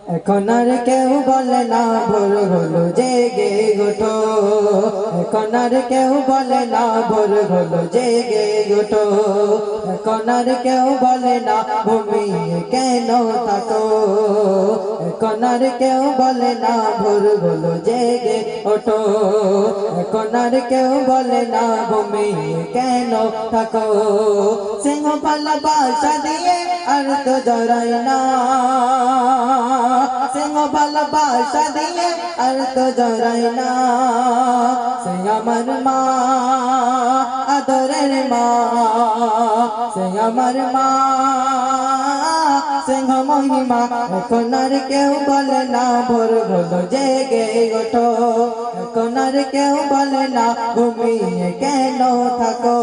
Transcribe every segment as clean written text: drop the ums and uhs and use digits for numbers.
এখন আর কেউ বলে না ভোর হলো জেগে ওঠো, এখন আর কেউ বলে না ভোর হলো জেগে ওঠো, এখন আর কেউ বলে না ঘুমিয়ে কেন থাকো, এখন আর কেউ বলে না ভোর হলো জেগে ওঠো, এখন আর কেউ বলে না ঘুমিয়ে কেন থাকো। সিংহ ভালোবাসা দিয়ে আর তো জড়াই না, সিংহ ভালোবাসা দিয়ে আর তো জড়াই না, সে আমার মা আদরের মা, সে আমার মা সিংহ মহিমা। এখন আর কেউ বলে না ভোর হলো জেগে ওঠো, এখন আর কেউ বলে না ঘুমিয়ে কেন থাকো।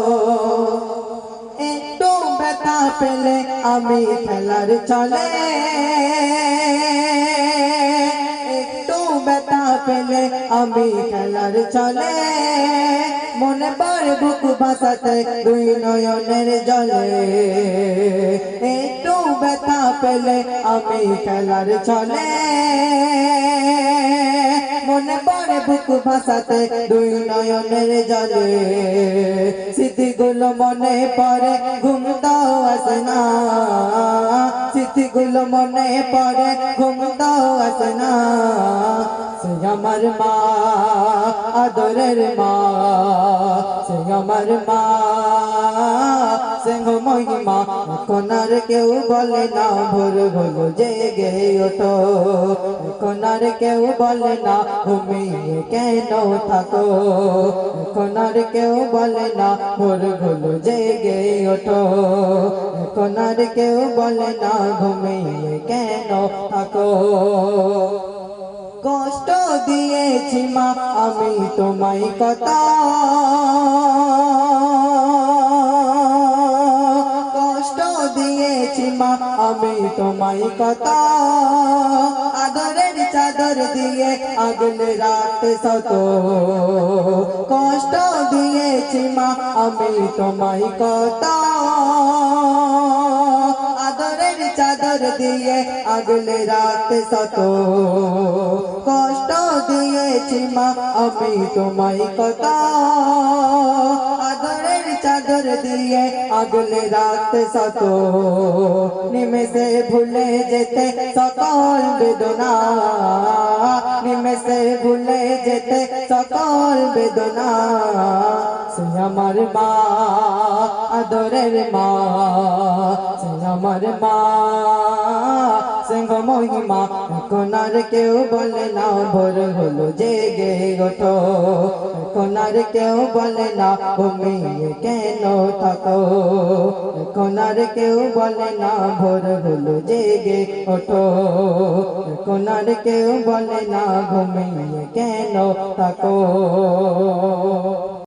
একটু ব্যথা পেলে আমি খেলার চলে, একটু ব্যথা পেলে আমি খেলার চলে, মনে পড়ে বুক ভাসাতে দুই নয়নের জলে, একটু ব্যথা পেলে আমি খেলার চলে, মনে পড়ে বুক ভাসাতে দুই নয়নের জলে, স্মৃতিগুলো মনে পড়ে ঘুম তো আসে না, স্মৃতিগুলো মনে পড়ে ঘুম তো আসে না, সে আমার মা আদরের মা, সে আমার মা সিংহ মহিমা। এখন আর কেউ বলে না ভোর হলো জেগে ওঠো, এখন আর কেউ বলে না ঘুমিয়ে কেন থাকো, এখন আর কেউ বলে না ভোর হলো জেগে ওঠো, এখন আর কেউ বলে না ঘুমিয়ে কেন থাকো। কষ্ট দিয়েছি মা আমি তোমায় কত, কষ্ট দিয়েছি মা আমি তোমায় কত, আদরের চাদর দিয়ে আগলে রাতে শত, কষ্ট দিয়েছি মা আমি তোমায় কত, আদরের চাদর দিয়ে আগলে রাতে শত, কষ্ট দিয়েছি মা আমি তোমায় কত, আদরের চাদর দিয়ে আগলে রাতে শত, নিমেষে ভুলে যেতে সকল বেদনা, নিমেষে ভুলে যেতে সকল বেদনা, সে আমার মা আদরের মা, সে আমার মা সিংহ মহিমা। এখন আর কেউ বলে না ভোর হলো জেগে ওঠো, এখন আর কেউ বলে না ঘুমিয়ে কেন থাকো, এখন আর কেউ বলে না ভোর হলো জেগে ওঠো, এখন আর কেউ বলে না ঘুমিয়ে কেন থাকো।